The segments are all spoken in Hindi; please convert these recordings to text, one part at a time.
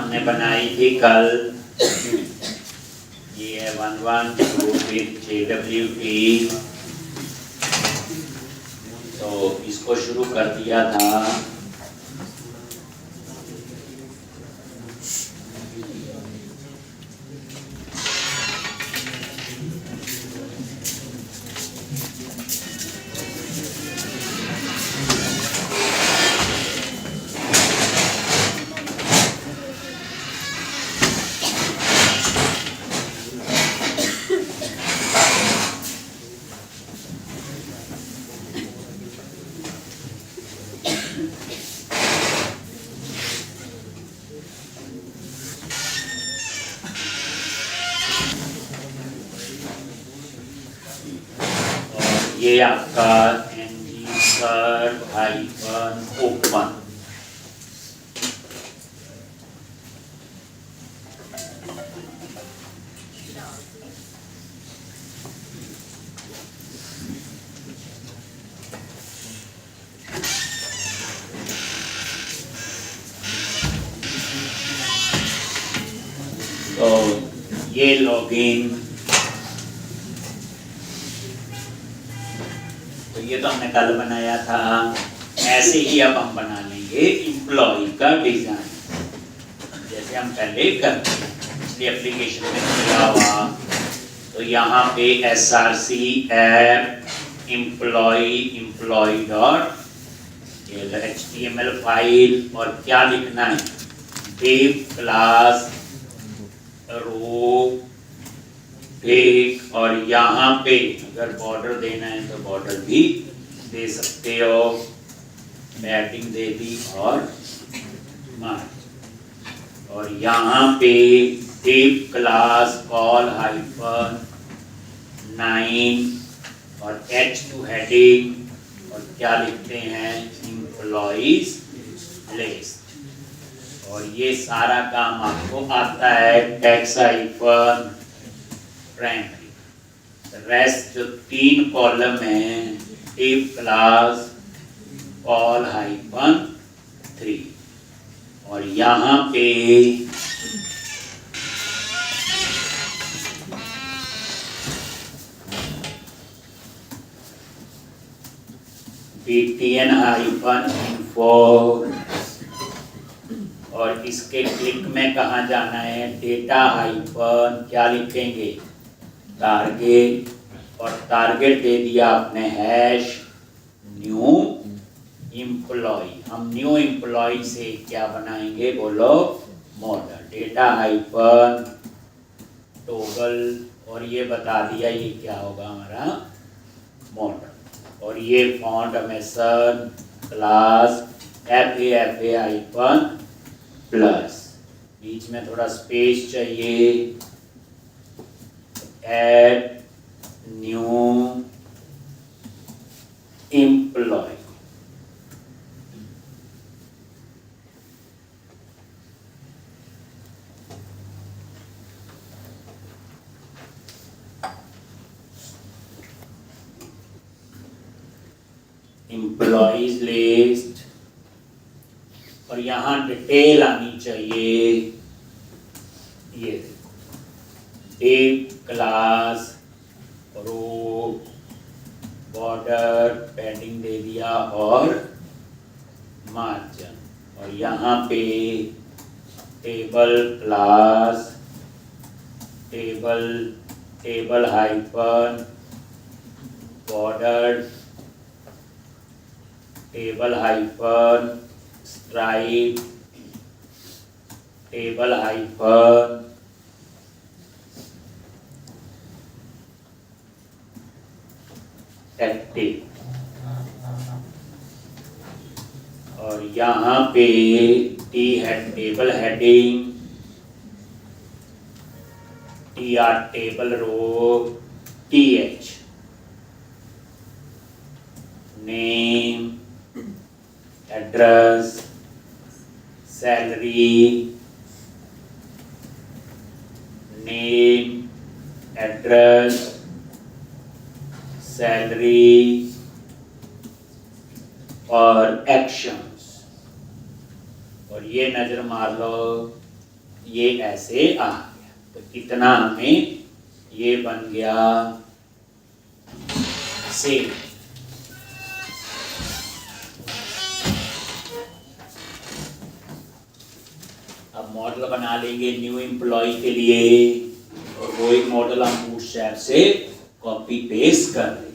हमने बनाई थी कल। ये है 112 विद JWT। तो इसको शुरू कर दिया था। ये आपका -open। तो ये लॉगिन, तो ये तो हमने कल बनाया था। ऐसे ही अब हम बना लेंगे एम्प्लॉय का डिजाइन, जैसे हम पहले करते हैं पिछली एप्लीकेशन में किया हुआ। तो यहाँ पे src app employ dot HTML file, और क्या लिखना है, div क्लास रो ठीक। और यहाँ पे अगर बॉर्डर देना है तो बॉर्डर भी दे सकते हो, बैटिंग दे दी और मार्क। और यहाँ पे div क्लास कॉल -9 और H2 हेडिंग, और क्या लिखते हैं, एम्प्लॉइज लिस्ट। और ये सारा काम आपको आता है टैक्स प्राइमरी। रेस्ट जो 3 कॉलम है, div क्लास कॉल -3। और यहाँ पे btn -info, और इसके क्लिक में कहाँ जाना है, डेटा क्या लिखेंगे, टारगेट। और टारगेट दे दिया आपने #न्यू एम्प्लॉय। हम न्यू एम्प्लॉय से क्या बनाएंगे, बोलो, मॉडल। डेटा टोगल, और ये बता दिया ये क्या होगा हमारा मॉडल। और ये font awesome class FA plus, बीच में थोड़ा स्पेस चाहिए, add new employee. Employees list, और यहाँ डिटेल आनी चाहिए। ये div class row border padding दे दिया और मार्जिन। और यहाँ पे table class table hyphen border table hyphen stripe table hyphen active. और यहाँ पे table heading TR table row TH name address salary name address salary और एक्शंस। और ये नजर मार लो ये ऐसे आ गया। तो कितना हमें ये बन गया सेम। अब मॉडल बना लेंगे न्यू एम्प्लॉय के लिए, और वो एक मॉडल हम बूटस्ट्रैप से कॉपी पेस्ट कर लेंगे।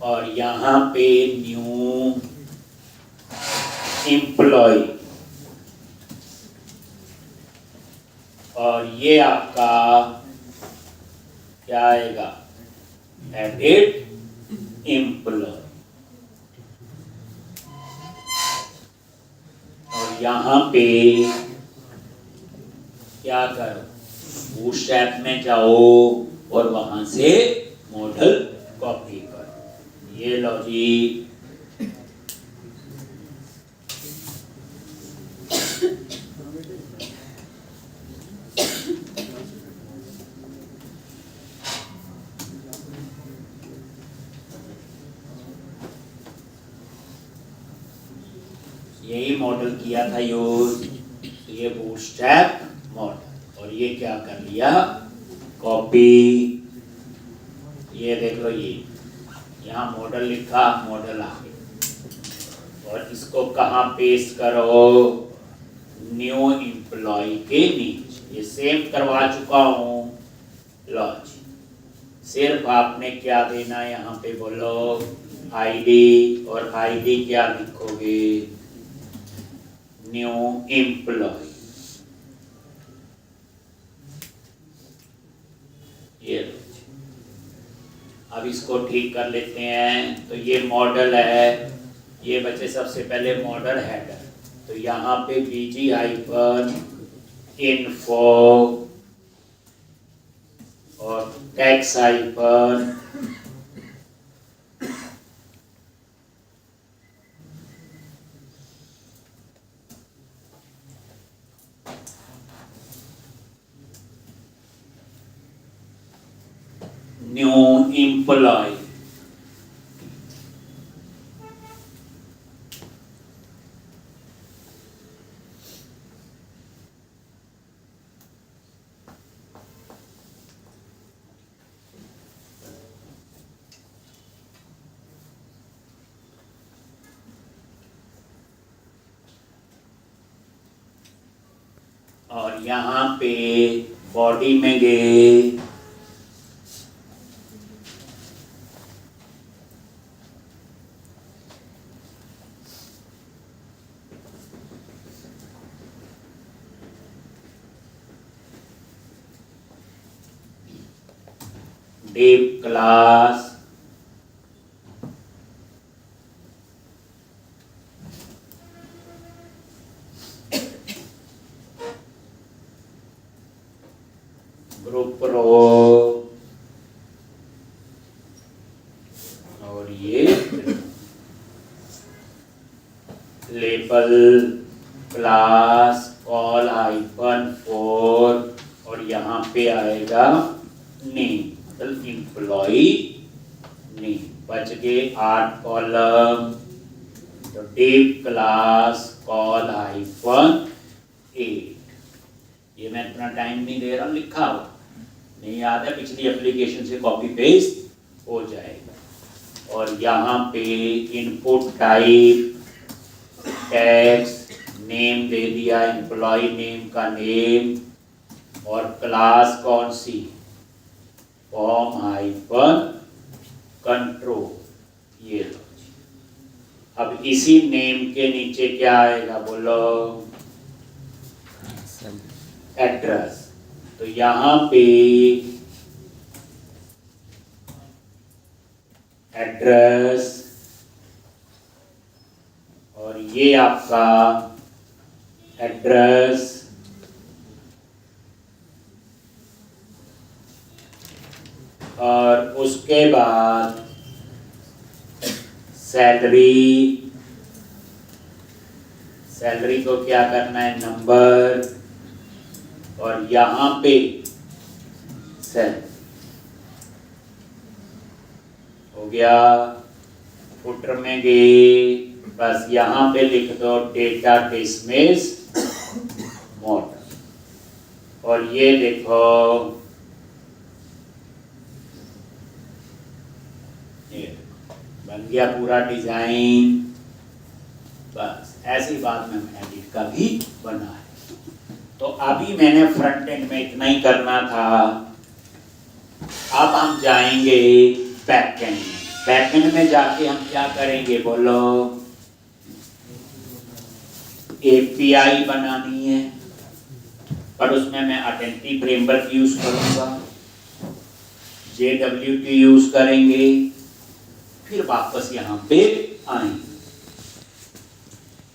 और यहाँ पे न्यू एम्प्लॉय, और ये आपका क्या आएगा, एडिट एम्प्लॉय। और यहाँ पे क्या करो, बूटस्ट्रैप में जाओ और वहां से मॉडल कॉपी करो। ये लो जी, यही मॉडल किया था यूज। ये बूटस्ट्रैप मॉडल, और ये क्या कर लिया, कॉपी। ये देख लो, ये यहाँ मॉडल लिखा, मॉडल आ गया। और इसको कहाँ पेस्ट करो, न्यू एम्प्लॉय के नीचे। ये सेव करवा चुका हूँ। लो जी, सिर्फ आपने क्या देना है यहाँ पे, बोलो आईडी, और आईडी क्या लिखोगे, न्यू एम्प्लॉय। ये अब इसको ठीक कर लेते हैं। तो ये मॉडल है, ये बच्चे सबसे पहले मॉडल हेडर। तो यहाँ पे बीजी हाइफन इन्फो और टैक्स हाइफन न्यू एम्प्लॉय। और यहाँ पे बॉडी में गए, डिव क्लास, ग्रुप रो, और ये लेबल क्लास कॉल हाइफन 4, और यहाँ पे आएगा नेम, मतलब एम्प्लॉय नेम। बच गए 8 कॉलम। तो डिव क्लास कॉल हाइफन 8। ये मैं इतना टाइम नहीं दे रहा हूँ, लिखा हुआ नहीं याद है, पिछली एप्लीकेशन से कॉपी पेस्ट हो जाएगा। और यहाँ पे इनपुट टाइप टेक्स्ट नेम दे दिया, एम्प्लॉय नेम का नेम, और क्लास कौन सी, फॉर्म हाइफन कंट्रोल। ये लो। अब इसी नेम के नीचे क्या आएगा, बोलो एड्रेस। तो यहाँ पे एड्रेस और ये आपका एड्रेस, और उसके बाद सैलरी, सैलरी को क्या करना है, नंबर, और यहाँ पे सेल हो गया। फुटर में गए, बस यहाँ पे लिख दो डेटा डिसमिस मॉडल, और ये देखो ये बन गया पूरा डिजाइन। बस ऐसी बात में एडिट का भी बना है। तो अभी मैंने फ्रंट एंड में इतना ही करना था। अब हम जाएंगे बैक एंड में। बैक एंड में जाके हम क्या करेंगे बोलो, एपीआई बनानी है, पर उसमें मैं आइडेंटिटी फ्रेमवर्क यूज करूंगा, JWT यूज करेंगे, फिर वापस यहाँ पे आएंगे।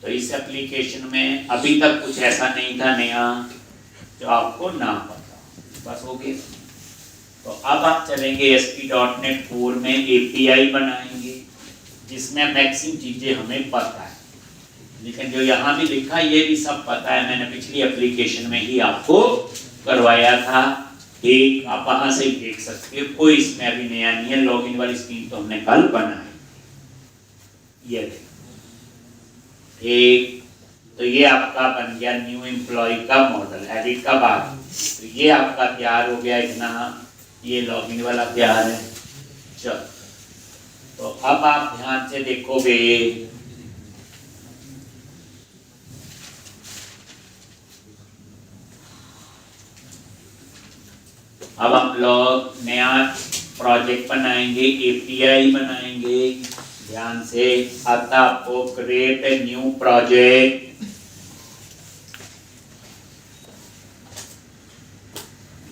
तो इस एप्लीकेशन में अभी तक कुछ ऐसा नहीं था नया जो आपको ना पता, बस हो गया। तो अब आप चलेंगे ASP.NET 4 में API बनाएंगे, जिसमें मैक्सिमम चीजें हमें पता है, लेकिन जो यहाँ भी लिखा ये भी सब पता है, मैंने पिछली एप्लीकेशन में ही आपको करवाया था। एक आप वहां से देख सकते हो, कोई इसमें अभी नया नहीं है। लॉगिन वाली स्क्रीन तो हमने कल बनाई, ये देखो एक। तो ये आपका बन गया न्यू एम्प्लॉय का मॉडल, एडिट का बाद। तो ये आपका तैयार हो गया इतना, ये लॉगिन वाला तैयार है। चलो, तो अब आप ध्यान से देखोगे, अब हम लोग नया प्रोजेक्ट बनाएंगे, एपीआई बनाएंगे। ध्यान से आता आपको क्रिएट ए न्यू प्रोजेक्ट,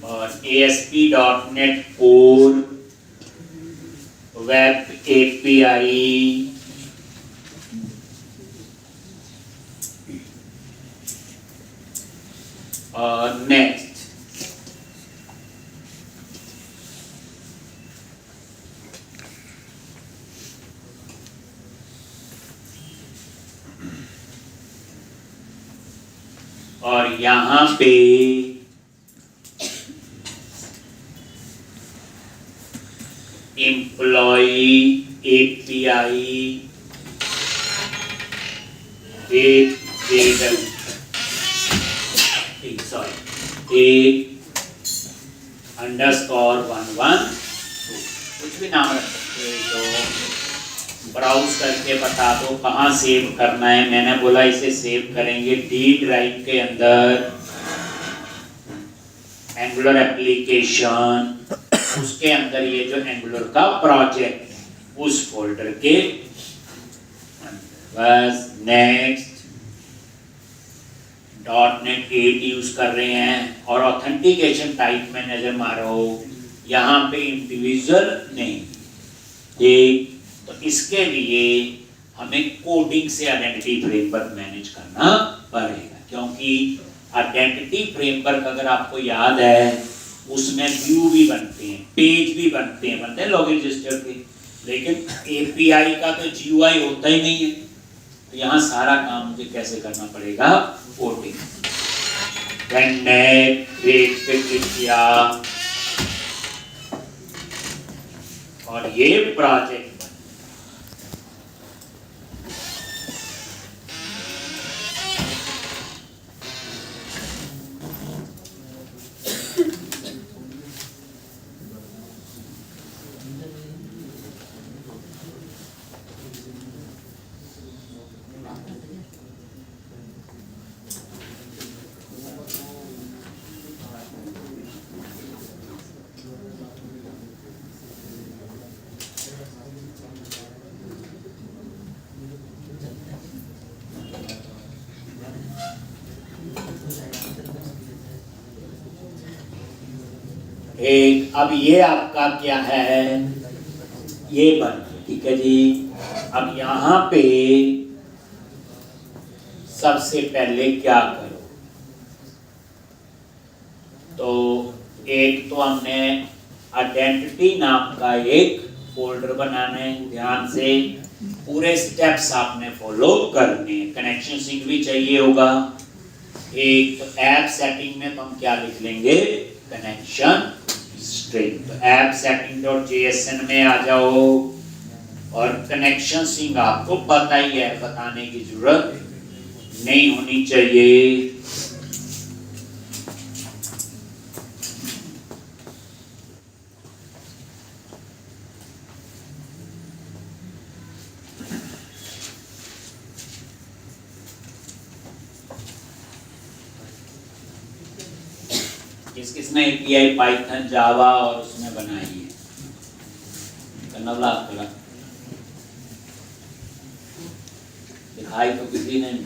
और ASP.NET 4 वेब API, और नेक्स्ट। और यहाँ पे एम्प्लॉई API _112 कुछ भी नाम रख सकते हो। तो ब्राउज करके बता दो कहाँ सेव करना है। मैंने बोला इसे सेव करेंगे D ड्राइव के अंदर, एंगुलर एप्लीकेशन, उसके अंदर ये जो एंगुलर का प्रोजेक्ट है उस फोल्डर के बस। नेक्स्ट, .NET 8 यूज कर रहे हैं, और ऑथेंटिकेशन टाइप में नजर मारो, यहाँ पे इंडिविजुअल नहीं। ठीक, तो इसके लिए हमें कोडिंग से आइडेंटिटी फ्रेमवर्क मैनेज करना पड़ेगा, क्योंकि आइडेंटिटी फ्रेमवर्क अगर आपको याद है उसमें व्यू भी बनते हैं, पेज भी बनते हैं लॉगिन रजिस्टर के, लेकिन एपीआई का तो GUI होता ही नहीं है। तो यहाँ सारा काम मुझे कैसे करना पड़ेगा, कोडिंग। क्रिएट पे क्लिक किया, और ये प्रोजेक्ट एक। अब ये आपका क्या है, ये बन, ठीक है जी। अब यहाँ पे सबसे पहले क्या करो, तो एक तो हमने आइडेंटिटी नाम का एक फोल्डर बनाना है। ध्यान से पूरे स्टेप्स आपने फॉलो करने। कनेक्शन सिंक भी चाहिए होगा। एक तो ऐप सेटिंग में तो हम क्या लिख लेंगे, कनेक्शन स्ट्रिंग। तो ऐप सेटिंग डॉट जेएसएन में आ जाओ, और कनेक्शन सिंक आपको पता ही है, बताने की जरूरत नहीं होनी चाहिए। किस किसने एपीआई पाइथन जावा और उसमें बनाई है, दिखाई तो किसी ने नहीं।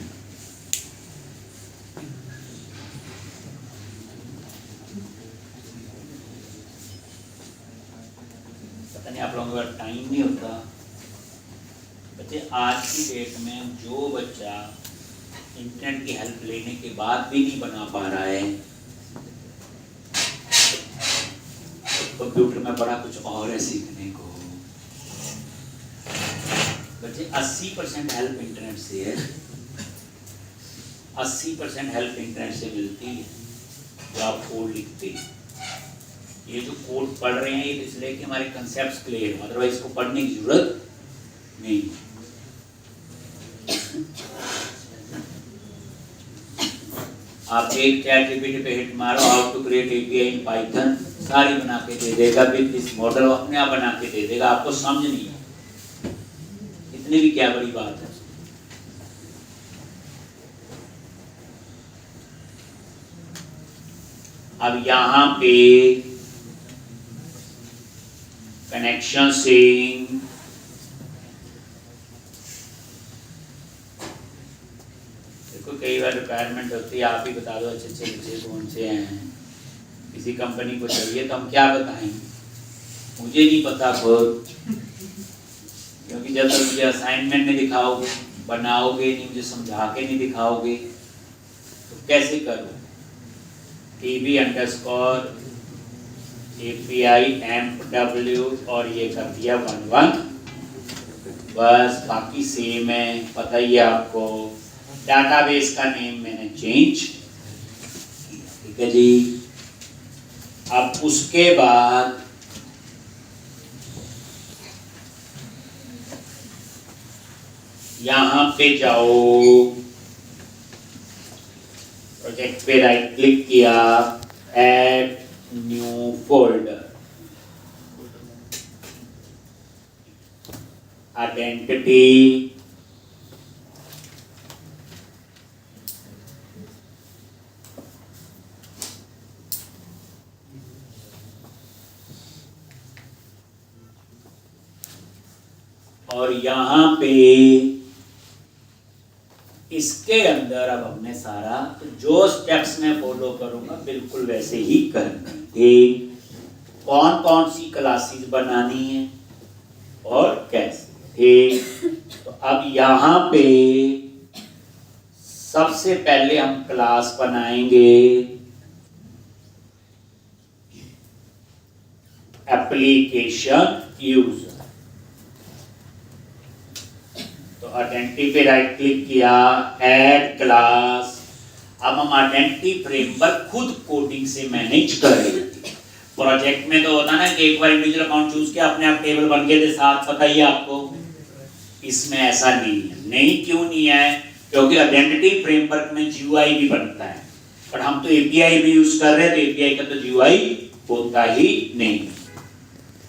पता नहीं आप लोगों का टाइम नहीं होता। बच्चे आज की डेट में जो बच्चा इंटरनेट की हेल्प लेने के बाद भी नहीं बना पा रहा है, कंप्यूटर में बड़ा कुछ और है सीखने को। बच्चे 80% हेल्प इंटरनेट से है, 80% हेल्प इंटरनेट से मिलती है। जो आप कोड लिखते हैं, ये जो कोड पढ़ रहे हैं, ये इसलिए कि हमारे कंसेप्ट्स क्लियर हो, अदरवाइज इसको पढ़ने की जरूरत नहीं। आप एक चैट जीपीटी पे हिट मारो, how to create API in Python, सारी बना के दे देगा। विद दिस मॉडल अपने आप बना के दे देगा, आपको समझ नहीं है। इतनी भी क्या बड़ी बात है। अब यहां पे कनेक्शन सिंक, देखो कई बार रिक्वायरमेंट होती है, आप ही बता दो अच्छे अच्छे बच्चे कौन से हैं। किसी कंपनी को चाहिए तो हम क्या बताएं, मुझे नहीं पता खुद, क्योंकि जब तक मुझे असाइनमेंट नहीं दिखाओगे, बनाओगे नहीं, मुझे समझा के नहीं दिखाओगे, तो कैसे करो। tb_api empw और ये कर दिया 11, बस बाकी सेम है, पता ही है आपको। डाटाबेस का नेम मैंने चेंज किया, ठीक है जी। अब उसके बाद यहां पे जाओ, प्रोजेक्ट पे राइट क्लिक किया, ऐड न्यू फोल्डर, आइडेंटिटी, और यहां पे इसके अंदर अब हमने सारा जो स्टेप्स में फॉलो करूंगा बिल्कुल वैसे ही करना है। कौन कौन सी क्लासेस बनानी है और कैसे, ठीक। तो अब यहाँ पे सबसे पहले हम क्लास बनाएंगे एप्लीकेशन यूजर। तो आइडेंटिटी पे राइट क्लिक किया, ऐड क्लास। अब हम आइडेंटिटी फ्रेमवर्क खुद कोडिंग से मैनेज करेंगे। प्रोजेक्ट में तो होता ना कि एक बार इंडिविजुअल अकाउंट चूज किया, अपने आप टेबल बन गए थे साथ, पता ही आपको। इसमें ऐसा नहीं है। नहीं क्यों नहीं है? क्योंकि आइडेंटिटी फ्रेमवर्क में जीयूआई भी बनता है, पर हम तो एपीआई भी यूज कर रहे हैं, तो एपीआई का तो जीयूआई होता ही नहीं।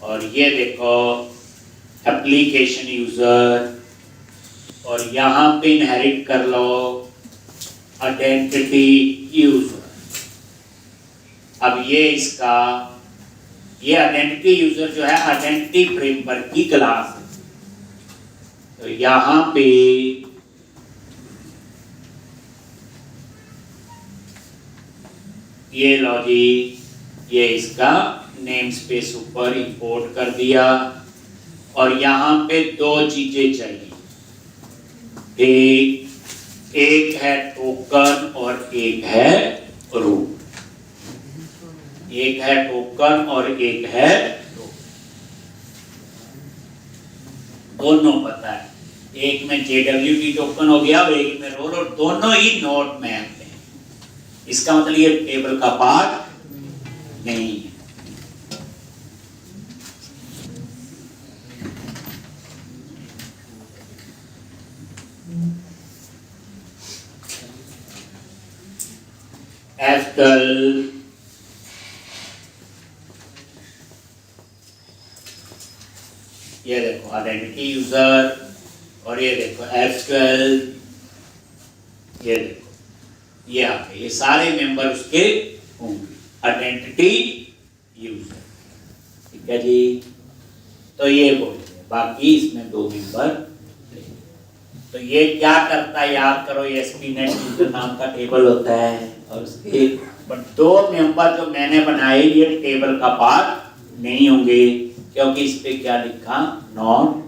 और ये देखो एप्लीकेशन यूजर, और यहां पे इनहेरिट कर लो आइडेंटिटी यूजर। अब ये इसका, ये आइडेंटिटी यूजर जो है आइडेंटिटी फ्रेमवर्क की क्लास है। तो यहां पे ये लो जी, ये इसका नेम स्पेस ऊपर इंपोर्ट कर दिया। और यहां पे दो चीजें चाहिए, एक एक है टोकन और एक है रो। एक है टोकन और एक है रो, दोनों पता है। एक में JWT टोकन हो गया और एक में रो, और दोनों ही नोट में आते हैं। इसका मतलब ये टेबल का पार्ट नहीं है। एस्कल ये देखो आइडेंटिटी यूजर, और ये देखो एस्कल, ये देखो ये आपके ये सारे मेंबर उसके होंगे, आइडेंटिटी यूजर। ठीक है जी, तो ये बोलिए, बाकी इसमें दो मेंबर। तो ये क्या करता है याद करो, ये SPNet यूजर नाम का टेबल होता है, और उसके पर दो मेंबर जो मैंने बनाए ये टेबल का पार्ट नहीं होंगे, क्योंकि इस पे क्या लिखा, नॉट।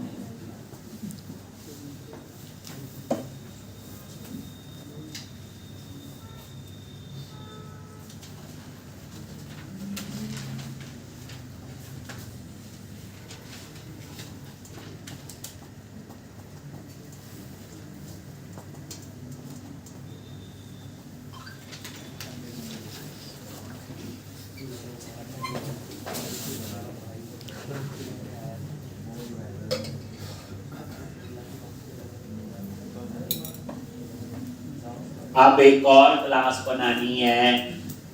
अब एक और क्लास बनानी है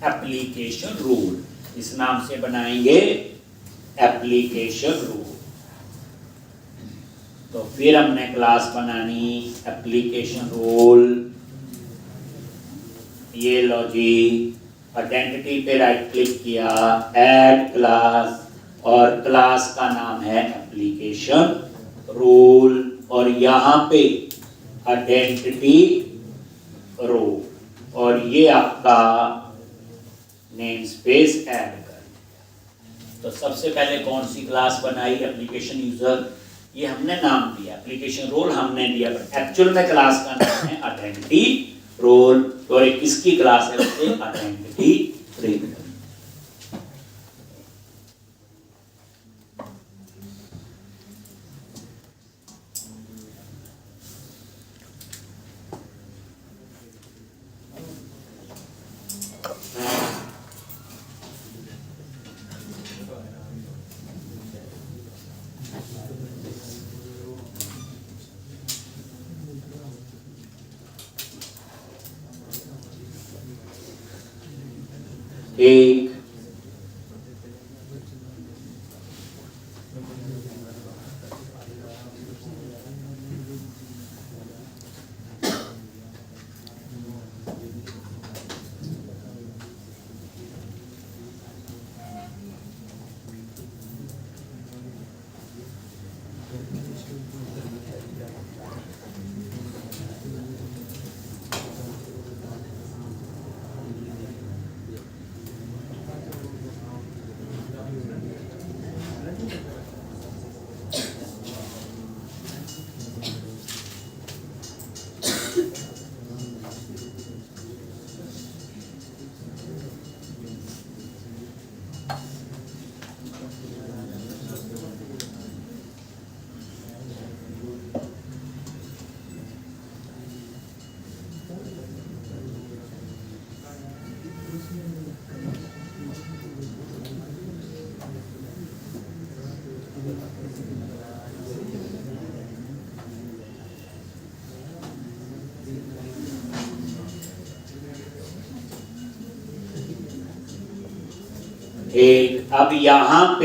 एप्लीकेशन रूल, इस नाम से बनाएंगे एप्लीकेशन रूल। तो फिर हमने क्लास बनानी एप्लीकेशन रूल। ये लो जी, आइडेंटिटी पे राइट क्लिक किया, ऐड क्लास, और क्लास का नाम है एप्लीकेशन रूल, और यहाँ पे आइडेंटिटी रो, और ये आपका नेम स्पेस ऐड कर। तो सबसे पहले कौन सी क्लास बनाई, एप्लीकेशन यूजर, ये हमने नाम दिया, एप्लीकेशन रोल हमने दिया, पर एक्चुअल में क्लास का नाम है आइडेंटिटी रोल, और एक किसकी क्लास है, उससे आइडेंटिटी रीड। एक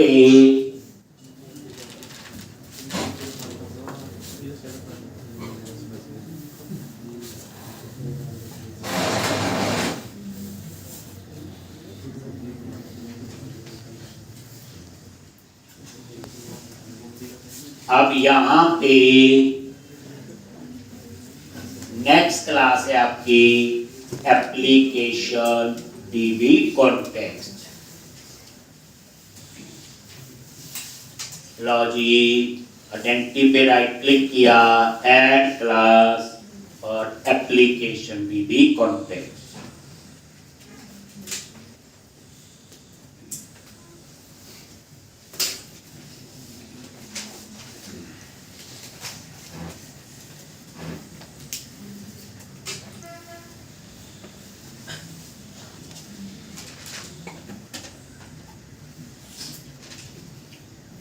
एक अब यहाँ पे नेक्स्ट क्लास है आपकी एप्लीकेशन DB कॉन्टेक्स्ट। लो जी, आइडेंटिटी पे राइट क्लिक किया, ऐड क्लास, और एप्लीकेशन DB कॉन्टेक्स्ट।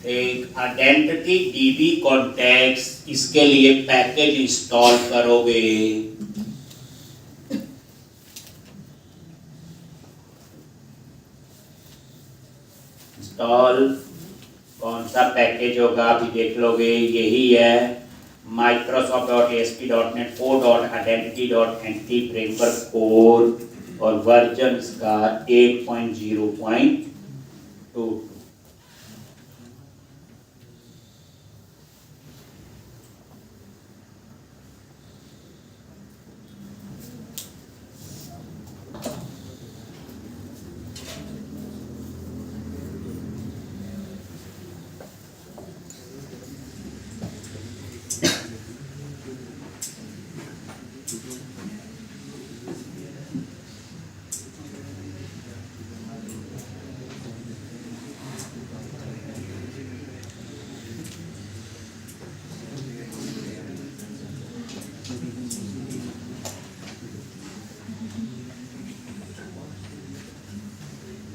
एक आइडेंटिटी DB कॉन्टेक्स्ट, इसके लिए पैकेज इंस्टॉल करोगे। इंस्टॉल कौन सा पैकेज होगा अभी देख लोगे, यही है Microsoft.ASP.NET 4.Identity.NT फ्रेमवर्क कोर और वर्जन इसका 8.0.2।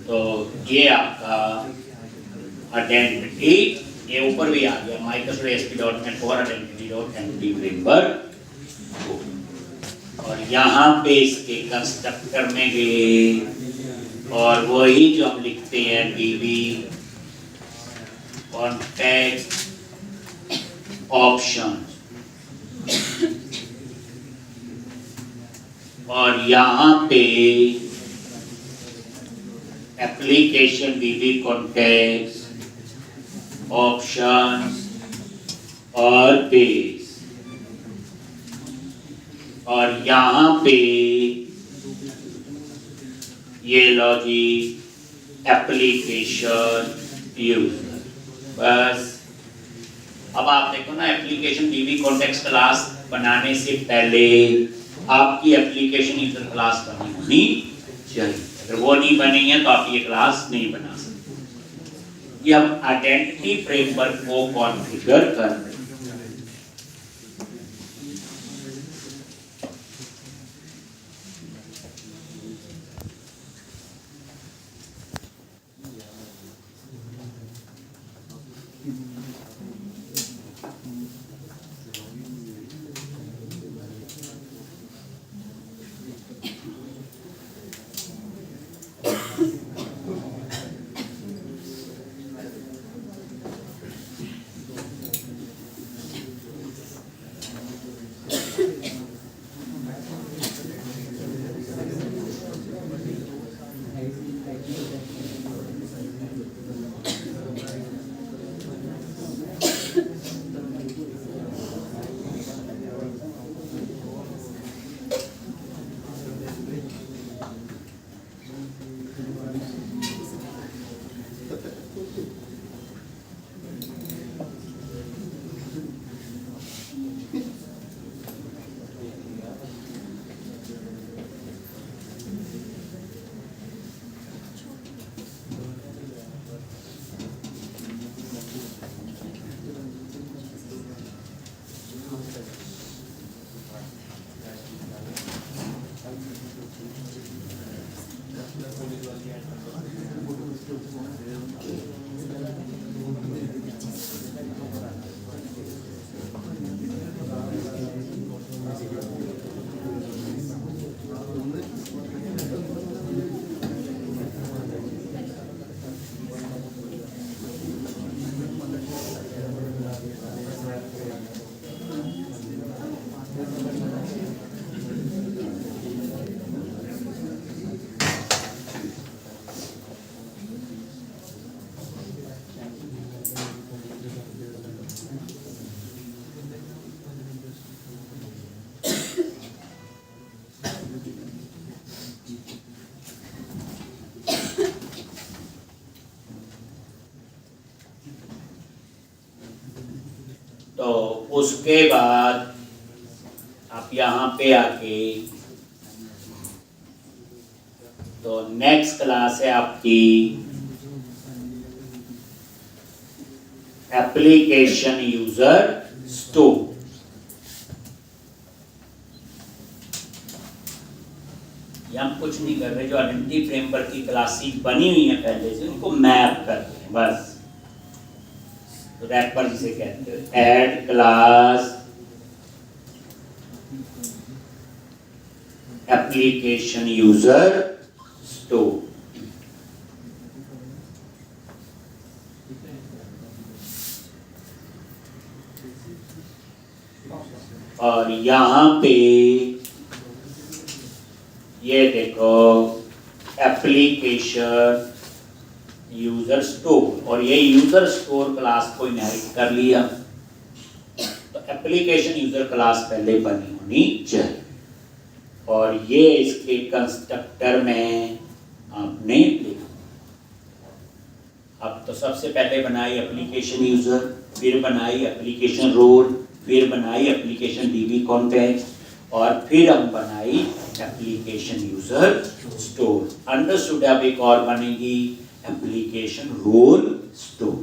तो ये आपका आइडेंटिटी, ये ऊपर भी आ गया Microsoft ASP.NET 4.Identity.NT फ्रेमवर्क। और यहाँ पे इसके कंस्ट्रक्टर में गए और वही जो हम लिखते हैं DB कॉन्टेक्स्ट ऑप्शन, और यहाँ पे एप्लीकेशन DB कॉन्टेक्स्ट ऑप्शंस और पेज, और यहाँ पे ये लो जी एप्लीकेशन यूजर। बस अब आप देखो ना, एप्लीकेशन DB कॉन्टेक्स्ट क्लास बनाने से पहले आपकी एप्लीकेशन यूजर क्लास बनी होनी चाहिए। अगर वो नहीं बनी है तो आप ये क्लास नहीं बना सकते। ये हम आइडेंटिटी फ्रेमवर्क को कॉन्फ़िगर कर रहे हैं। तो उसके बाद आप यहाँ पे आके तो नेक्स्ट क्लास है आपकी एप्लीकेशन यूजर स्टोर। हम कुछ नहीं कर रहे, जो आइडेंटिटी फ्रेमवर्क की क्लासेस बनी हुई है पहले से उनको मैप कर रहे हैं बस। तो रैपर जिसे कहते हैं, add class application user store. और यहां पे ये देखो एप्लीकेशन यूजर स्टोर, और ये यूजर स्टोर क्लास को इनहेरिट कर लिया। तो एप्लीकेशन यूजर क्लास पहले बनी होनी चाहिए, और ये इसके कंस्ट्रक्टर में आपने लिखा। अब तो सबसे पहले बनाई एप्लीकेशन यूजर, फिर बनाई एप्लीकेशन रोल, फिर बनाई एप्लीकेशन डीबी कॉन्टेक्स्ट, और फिर हम बनाई एप्लीकेशन यूजर स्टोर। अंडरस्टूड? अब एक और बनेगी application role store.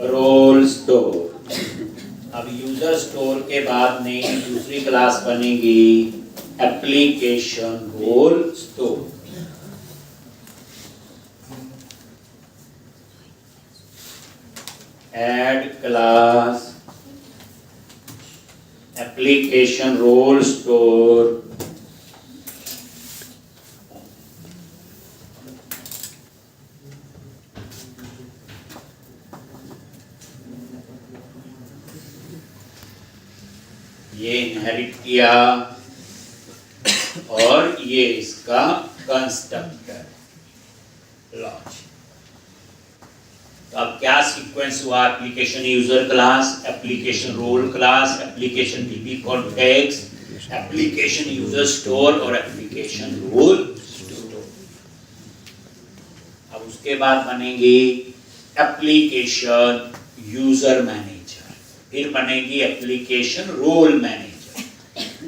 Role store. अब यूजर स्टोर के बाद नई दूसरी क्लास बनेगी application role store. Add class application role store ये इनहेरिट किया, और ये इसका कंस्ट्रक्टर लॉन्च। तो अब क्या सीक्वेंस हुआ? Application user class, application role class, application DB context, application user store और एप्लीकेशन रोल स्टोर। अब उसके बाद बनेगी एप्लीकेशन यूजर मैनेजर, फिर बनेगी एप्लीकेशन रोल मैनेजर,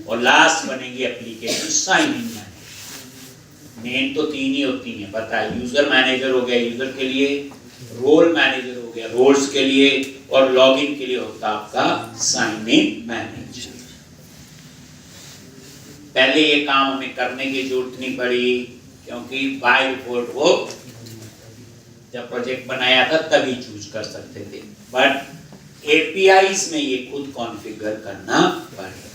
और लास्ट बनेगी application sign in manager. Main तो तीन ही होती हैं, पता है। यूजर मैनेजर हो गया यूजर के लिए, रोल मैनेजर हो गया रोल्स के लिए, और लॉगिन के लिए होता आपका साइन इन मैनेजर। पहले ये काम हमें करने की जरूरत नहीं पड़ी, क्योंकि बाय डिफॉल्ट वो जब प्रोजेक्ट बनाया था तभी चूज कर सकते थे, बट एपीआईज में ये खुद कॉन्फ़िगर करना पड़ेगा।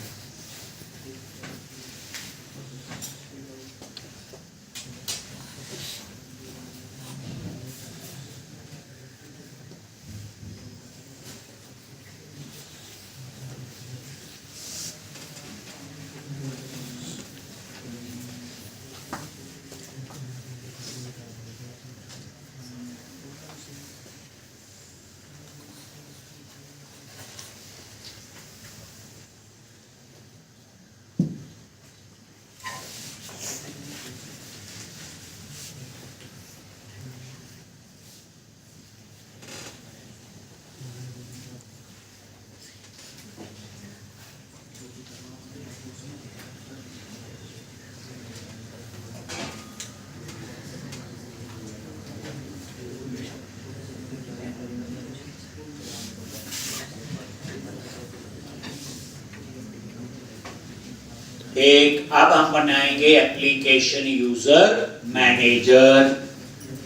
एक अब हम बनाएंगे एप्लीकेशन यूजर मैनेजर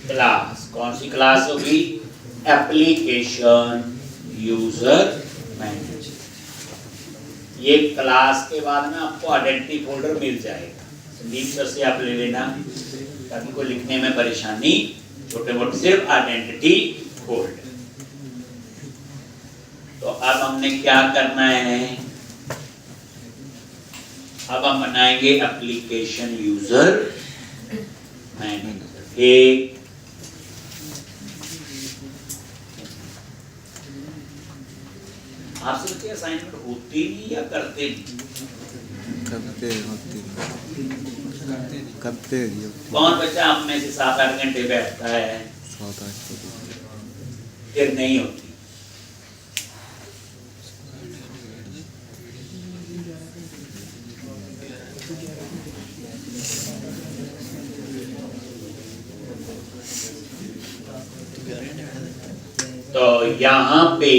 क्लास। कौन सी क्लास होगी? Application user manager. ये क्लास के बाद ना आपको आइडेंटिटी फोल्डर मिल जाएगा, संदीप सर से आप ले लेना, ताकि को लिखने में परेशानी, छोटे मोटे सिर्फ आइडेंटिटी फोल्डर। तो अब हमने क्या करना है? अब हम बनाएंगे एप्लीकेशन यूजर मैनेजर। एक आपसे बच्चे असाइनमेंट होती नहीं या करते नहीं? करते कौन बच्चा आप में से 7-8 घंटे बैठता है? 7-8 फिर नहीं होती। तो यहाँ पे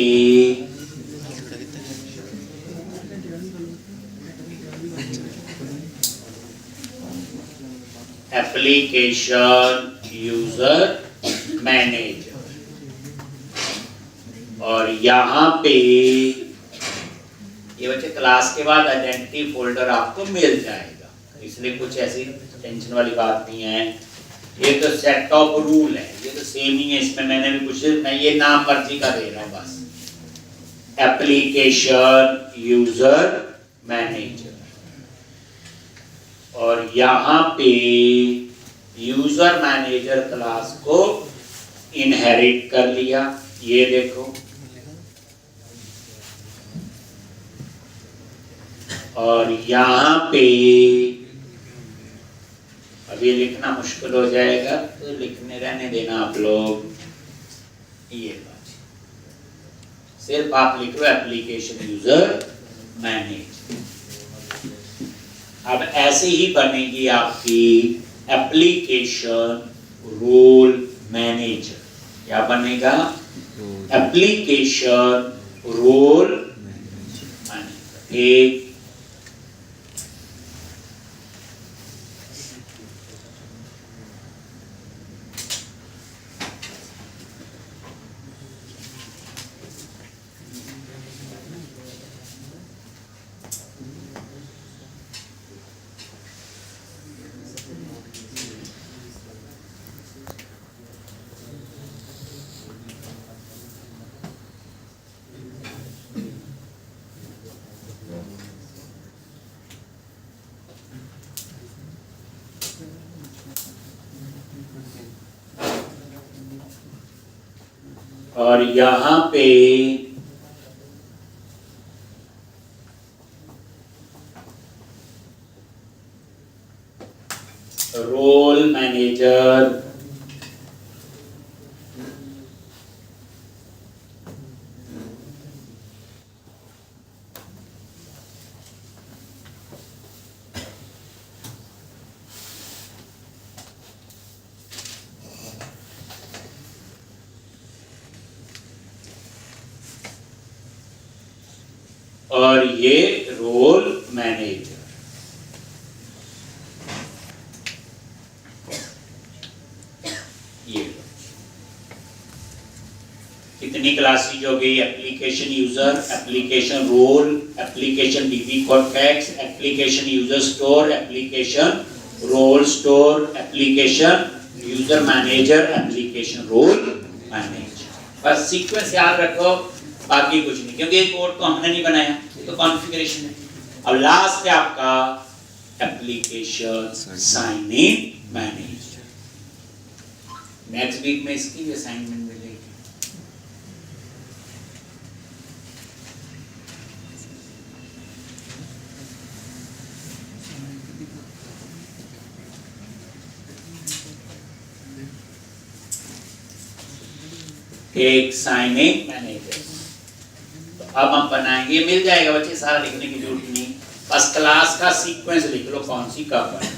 एप्लीकेशन यूजर मैनेजर, और यहाँ पे ये बच्चे क्लास के बाद आइडेंटिटी फोल्डर आपको मिल जाएगा, इसलिए कुछ ऐसी टेंशन वाली बात नहीं है। ये तो सेट ऑफ रूल है, ये तो सेम ही है, इसमें मैंने भी कुछ, मैं ये नाम मर्जी का दे रहा हूँ बस, एप्लीकेशन यूजर मैनेजर। और यहाँ पे यूजर मैनेजर क्लास को इनहेरिट कर लिया, ये देखो। और यहाँ पे अब ये लिखना मुश्किल हो जाएगा, तो लिखने रहने देना आप लोग, ये बात सिर्फ आप लिख लो एप्लीकेशन यूजर मैनेजर। अब ऐसे ही बनेगी आपकी एप्लीकेशन रोल मैनेजर। क्या बनेगा? Application role manager. एक और यहाँ पे रोल मैनेजर और ये रोल मैनेजर। ये कितनी क्लासेज हो गई? Application user, application role, application DB contacts, application user store, application role store, application user manager, application role manager. बस सीक्वेंस याद रखो, बाकी कुछ नहीं, क्योंकि ये कोड तो हमने नहीं बनाया, ये तो कॉन्फ़िगरेशन है। अब लास्ट पे आपका application sign in manager. Next week में इसकी भी असाइनमेंट मिलेगी। एक साइन इन मैनेजर। तो अब हम बनाएंगे, मिल जाएगा बच्चे, सारा लिखने की जरूरत नहीं, बस क्लास का सीक्वेंस लिख लो कौन सी कब है।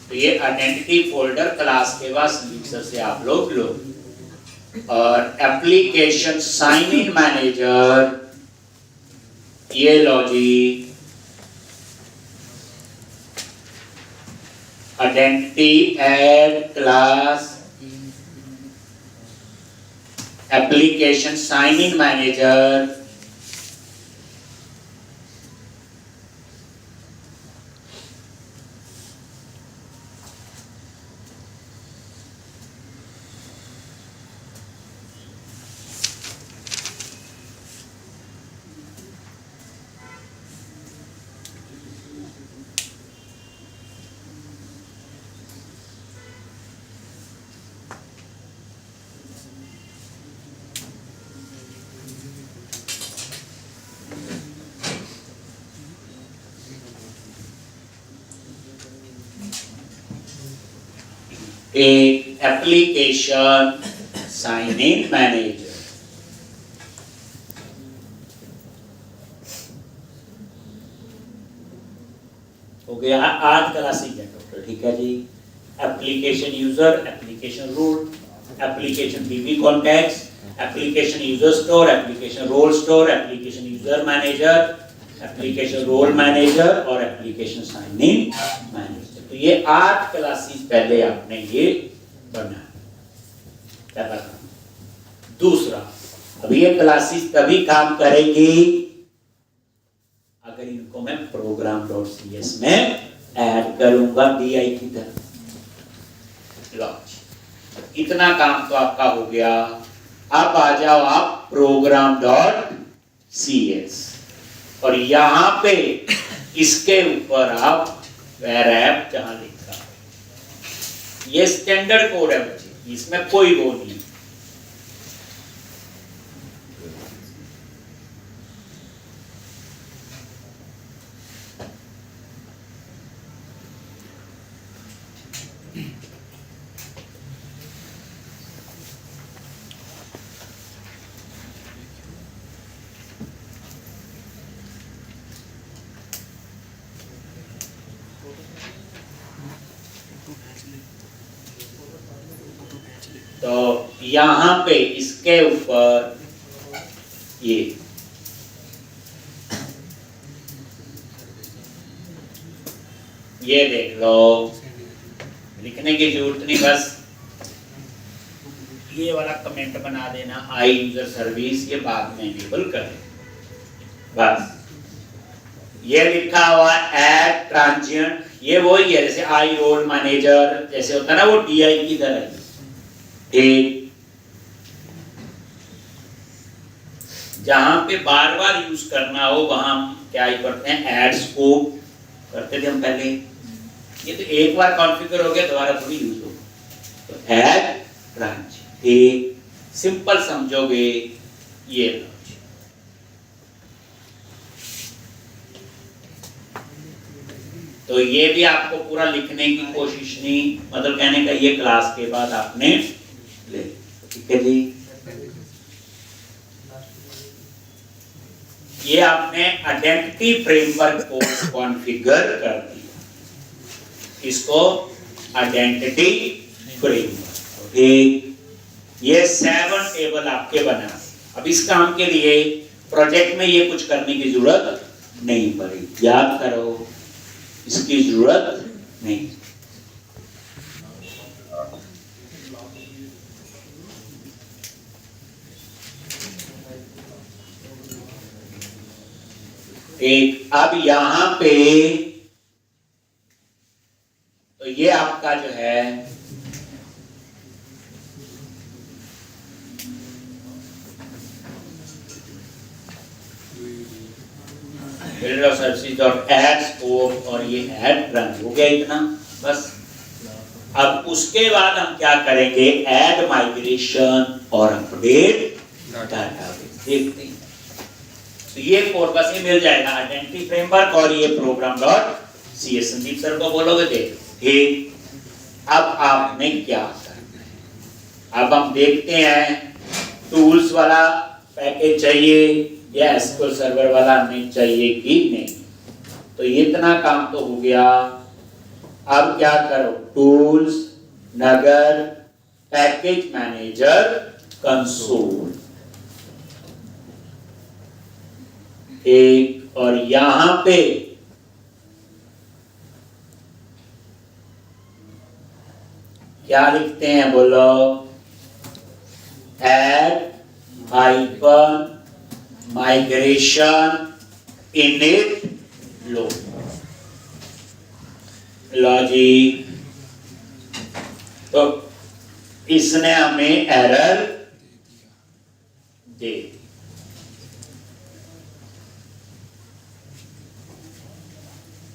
तो ये आइडेंटिटी फोल्डर क्लास के बाद यूजर से आप लोग लो, और एप्लीकेशन साइन इन मैनेजर ये लो जी, identity add class application sign in manager एक एप्लीकेशन साइन इन मैनेजर। हो गया आज क्लासिक है डॉक्टर, ठीक है जी। Application user, application root, application DB contacts, application user store, application role store, application user manager, application role manager और एप्लीकेशन साइन इन मैनेजर। तो ये 8 क्लासेस पहले आपने ये बना। पहला काम। दूसरा, अब ये क्लासेस तभी काम करेंगी अगर इनको मैं program.cs में ऐड करूंगा DI की तरह। लो इतना काम तो आपका हो गया। अब आ जाओ आप program.cs और यहां पे इसके ऊपर आप wrap जहां लिखा, ये स्टैंडर्ड कोड है बच्चे, इसमें कोई वो नहीं। तो यहां पे इसके ऊपर ये देख लो, लिखने की जरूरत नहीं, बस ये वाला कमेंट बना देना, आई यूजर सर्विस, ये बाद में इनेबल करें। बस ये लिखा हुआ ऐड ट्रांजिएंट, ये वही है जैसे आई रोल मैनेजर जैसे होता है ना, वो DI की तरह। जहां पे बार बार यूज करना हो वहां हम क्या ही करते हैं, ऐड स्कोप करते थे हम पहले। ये तो एक बार कॉन्फ़िगर हो गया, दोबारा थोड़ी यूज होगा। तो ऐड ब्रांच एक सिंपल समझोगे ये। तो ये भी आपको पूरा लिखने की कोशिश नहीं, मतलब कहने का ये क्लास के बाद आपने ले, ठीक है जी। ये आपने आइडेंटिटी फ्रेमवर्क को कॉन्फ़िगर कर दिया, इसको आइडेंटिटी फ्रेमवर्क। ये 7 टेबल आपके बना। अब इस काम के लिए प्रोजेक्ट में ये कुछ करने की जरूरत नहीं पड़ेगी, याद करो, इसकी जरूरत नहीं। एक अब यहां पे तो ये आपका जो है builder services dot add scope और ये ऐड रन हो गया इतना बस। अब उसके बाद हम क्या करेंगे, ऐड माइग्रेशन और अपडेट डाटाबेस देखते हैं। तो ये कोड बस ये मिल जाएगा, आइडेंटिटी फ्रेमवर्क और ये program.cs। संदीप सर को बोलोगे देख, ठीक। अब आपने क्या करना है, अब हम देखते हैं टूल्स वाला पैकेज चाहिए या एसक्यूएल सर्वर वाला हमें चाहिए कि नहीं। तो इतना काम तो हो गया। अब क्या करो, टूल्स, नगर, पैकेज मैनेजर, कंसोल एक, और यहां पे क्या लिखते हैं बोलो, ऐड हाइफन माइग्रेशन इनिट लो लॉजिक। तो इसने हमें एरर दे,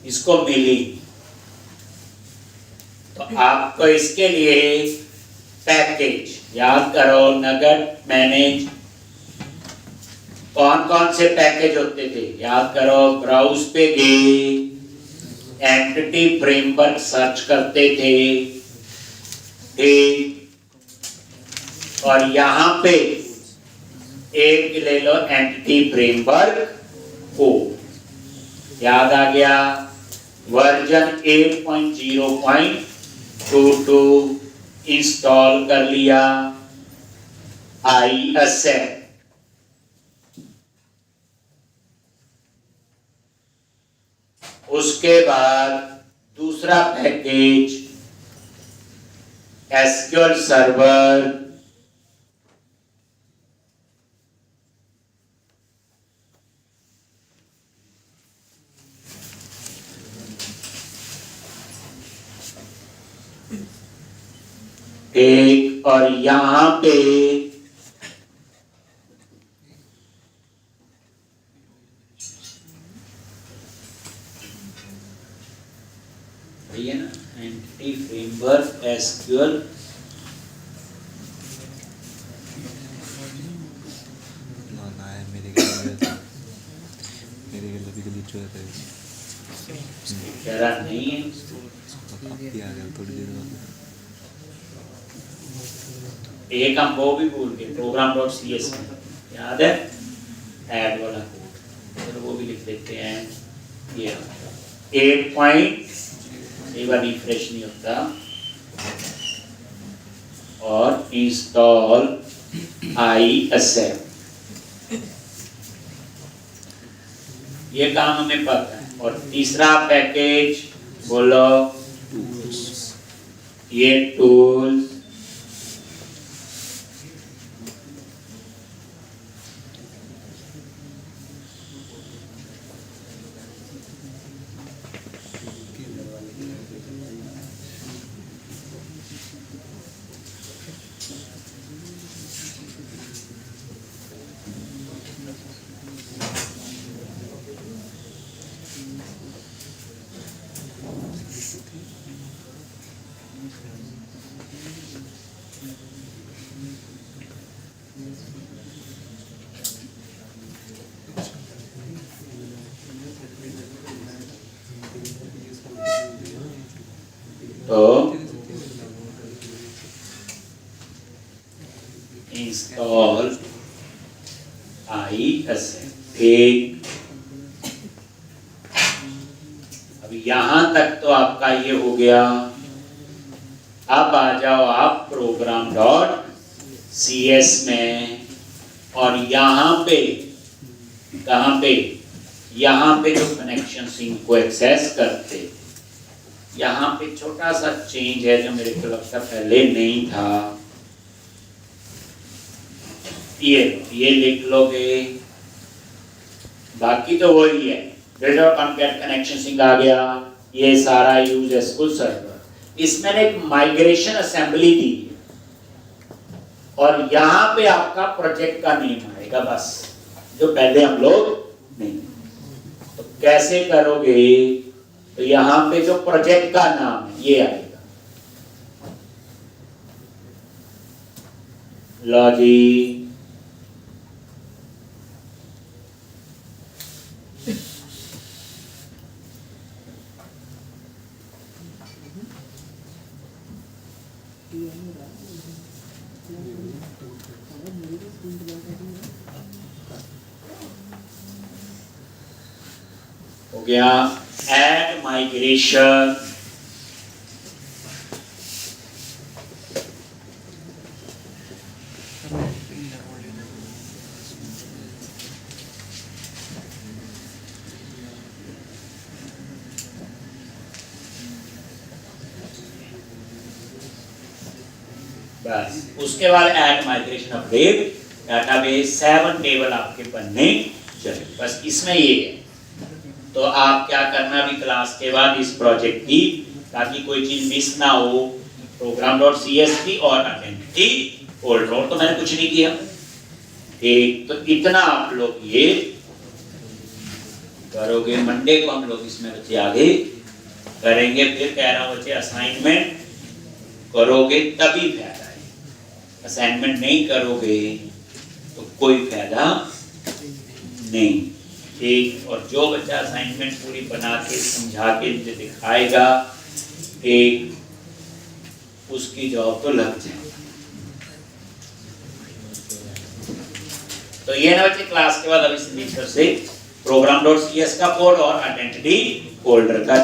इसको मिली। तो आपको इसके लिए पैकेज याद करो, नगद मैनेज, कौन कौन से पैकेज होते थे याद करो। ब्राउज पे गए, एंटिटी फ्रेमवर्क सर्च करते थे, ठीक, और यहां पे एक ले लो एंटिटी फ्रेमवर्क ओ, याद आ गया, वर्जन 8.0.22 इंस्टॉल कर लिया ISM। उसके बाद दूसरा पैकेज SQL सर्वर, एक, और यहां पे ना एंटिटी फ्रेमवर्क SQL मेरे के लिए ग्लिच हो जाता है, जरा नहीं है, अब भी आ गया थोड़ी देर बाद। एक हम वो भी भूल गए, program.cs में याद है ऐड वाला कोड, तो वो भी लिख देते हैं। ये 8 पॉइंट, एक बार रिफ्रेश नहीं होता, और इंस्टॉल ISM, ये काम हमें पता है। और तीसरा पैकेज बोलो, ये टूल्स, तो इंस्टॉल ISM। ठीक, अब यहां तक तो आपका ये हो गया। अब आ जाओ आप program.cs में, और यहां पे कहां पे, यहां पे जो कनेक्शन सिंक को एक्सेस करते, यहाँ पे छोटा सा चेंज है जो मेरे को लगता है पहले नहीं था। ये लिख लोगे, बाकी तो वही है। बिल्ड और कंपेयर कनेक्शन सिंक आ गया, ये सारा यूज एसक्यूएल सर्वर। इसमें एक माइग्रेशन असेंबली दी है, और यहाँ पे आपका प्रोजेक्ट का नेम आएगा, बस जो पहले हम लोग नहीं। तो कैसे करोगे, तो यहां पे जो प्रोजेक्ट का नाम है ये आएगा, लॉजिक, हो गया ऐड माइग्रेशन, बस उसके बाद add migration update database 7 table आपके बनने चाहिए, बस इसमें ये है। तो आप क्या करना भी क्लास के बाद इस प्रोजेक्ट की, ताकि कोई चीज मिस ना हो, program.cs की और आइडेंटिटी फोल्डर, और तो मैंने कुछ नहीं किया। ठीक, तो इतना आप लोग ये करोगे। मंडे को हम लोग इसमें बच्चे आगे करेंगे। फिर कह रहा हूँ बच्चे असाइनमेंट करोगे तभी फायदा है, असाइनमेंट नहीं करोगे तो कोई फायदा नहीं। ठीक, और जो बच्चा असाइनमेंट पूरी बना के समझा के मुझे दिखाएगा, एक उसकी जॉब तो लग जाए। तो ये ना बच्चे, क्लास के बाद अभी सिग्नेचर से program.cs का कोड और आइडेंटिटी होल्डर का